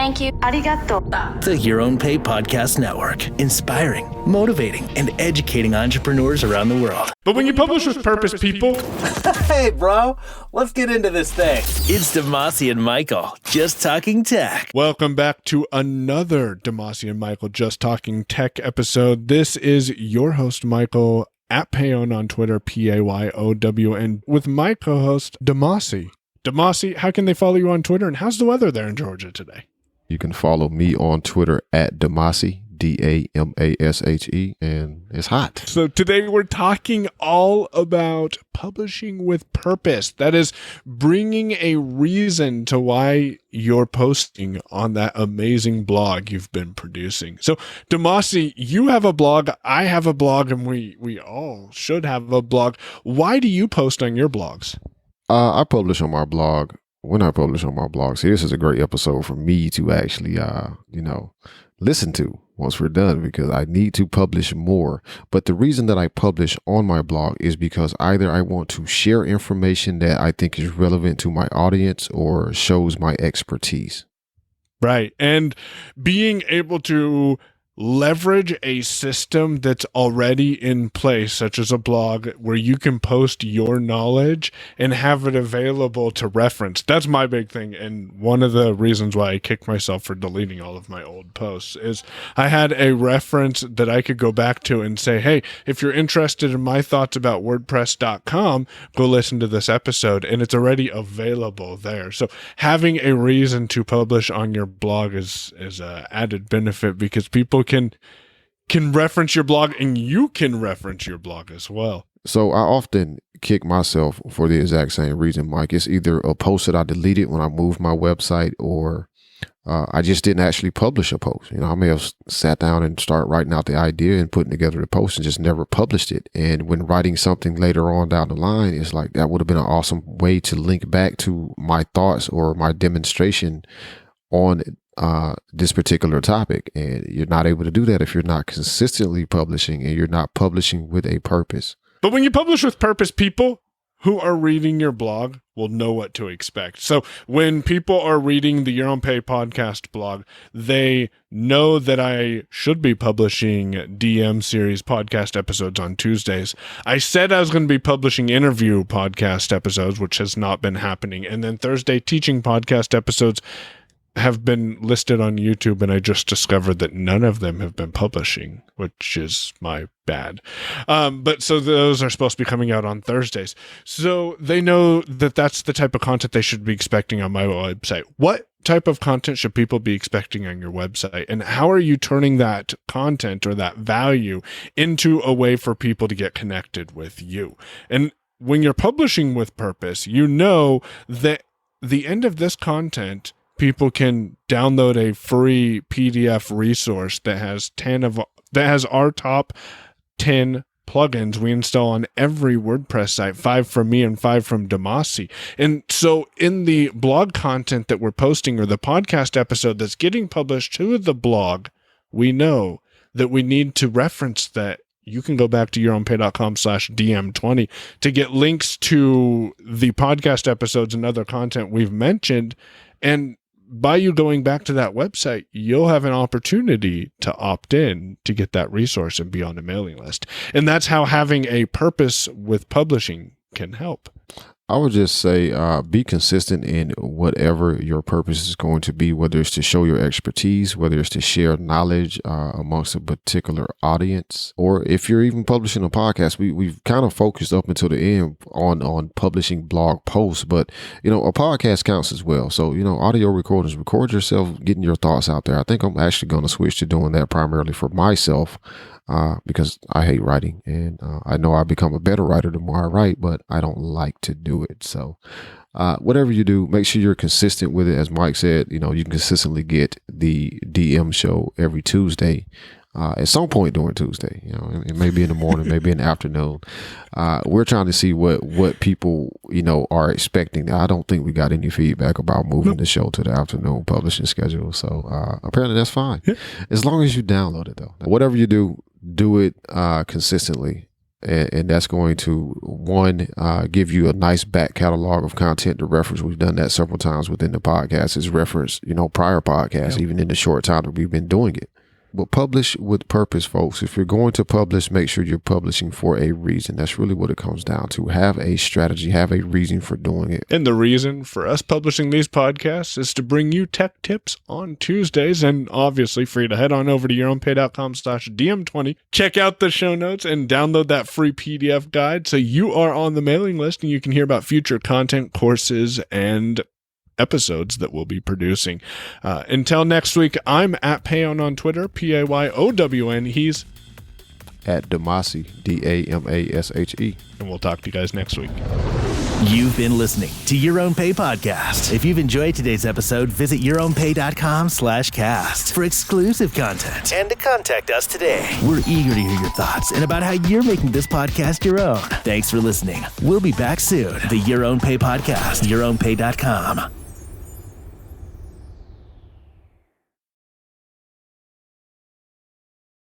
Thank you. Arigato. The Your Own Pay Podcast Network, inspiring, motivating, and educating entrepreneurs around the world. But when you publish with purpose, people... Hey, bro, let's get into this thing. It's Demasi and Michael, just talking tech. Welcome back to another Demasi and Michael Just Talking Tech episode. This is your host, Michael, at Payon on Twitter, Payowon, with my co-host, Demasi. Demasi, how can they follow you on Twitter, and how's the weather there in Georgia today? You can follow me on Twitter at Demasi, Damashe, and it's hot. So today we're talking all about publishing with purpose. That is bringing a reason to why you're posting on that amazing blog you've been producing. So Demasi, you have a blog, I have a blog, and we all should have a blog. Why do you post on your blogs? I publish on my blog. When I publish on my blog, see, this is a great episode for me to actually, listen to once we're done, because I need to publish more. But the reason that I publish on my blog is because either I want to share information that I think is relevant to my audience or shows my expertise. Right. And being able to leverage a system that's already in place, such as a blog, where you can post your knowledge and have it available to reference. That's my big thing. And one of the reasons why I kick myself for deleting all of my old posts is I had a reference that I could go back to and say, hey, if you're interested in my thoughts about WordPress.com, go listen to this episode. And it's already available there. So having a reason to publish on your blog is an added benefit, because people can reference your blog, and you can reference your blog as well. So I often kick myself for the exact same reason, Mike. It's either a post that I deleted when I moved my website, or I just didn't actually publish a post. I may have sat down and start writing out the idea and putting together the post and just never published it. And when writing something later on down the line, it's like that would have been an awesome way to link back to my thoughts or my demonstration on this particular topic. And you're not able to do that if you're not consistently publishing and you're not publishing with a purpose. But when you publish with purpose, people who are reading your blog will know what to expect. So when people are reading the Your Own Pay podcast blog, they know that I should be publishing DM series podcast episodes on Tuesdays. I said I was going to be publishing interview podcast episodes, which has not been happening. And then Thursday teaching podcast episodes have been listed on YouTube, and I just discovered that none of them have been publishing, which is my bad. But so those are supposed to be coming out on Thursdays. So they know that that's the type of content they should be expecting on my website. What type of content should people be expecting on your website? And how are you turning that content or that value into a way for people to get connected with you? And when you're publishing with purpose, you know that the end of this content, people can download a free PDF resource that has our top 10 plugins we install on every WordPress site, 5 from me and 5 from Demasi. And so in the blog content that we're posting, or the podcast episode that's getting published to the blog, we know that we need to reference that. You can go back to yourownpay.com/DM20 to get links to the podcast episodes and other content we've mentioned. And by you going back to that website, you'll have an opportunity to opt in to get that resource and be on the mailing list. And that's how having a purpose with publishing can help. I would just say be consistent in whatever your purpose is going to be, whether it's to show your expertise, whether it's to share knowledge amongst a particular audience, or if you're even publishing a podcast. We've kind of focused up until the end on publishing blog posts, but a podcast counts as well. So audio recordings, record yourself getting your thoughts out there. I think I'm actually going to switch to doing that primarily for myself. Because I hate writing, and I know I become a better writer the more I write, but I don't like to do it. So whatever you do, make sure you're consistent with it. As Mike said, you can consistently get the DM show every Tuesday. At some point during Tuesday, it may be in the morning, maybe in the afternoon. We're trying to see what people, are expecting. I don't think we got any feedback about moving the show to the afternoon publishing schedule. So apparently that's fine. Yeah. As long as you download it, though. Whatever you do it consistently. And that's going to, one, give you a nice back catalog of content to reference. We've done that several times within the podcast. It's referenced, prior podcasts, even in the short time that we've been doing it. But publish with purpose, folks. If you're going to publish, make sure you're publishing for a reason. That's really what it comes down to. Have a strategy, have a reason for doing it. And the reason for us publishing these podcasts is to bring you tech tips on Tuesdays, and obviously for you to head on over to yourownpay.com/DM20, check out the show notes and download that free PDF guide so you are on the mailing list and you can hear about future content, courses, and episodes that we'll be producing. Until next week, I'm at Payon on Twitter, PAYOWN. He's at Damashe, DAMASHE. And we'll talk to you guys next week. You've been listening to Your Own Pay Podcast. If you've enjoyed today's episode, visit yourownpay.com/cast for exclusive content and to contact us today. We're eager to hear your thoughts and about how you're making this podcast your own. Thanks for listening. We'll be back soon. The Your Own Pay Podcast, yourownpay.com.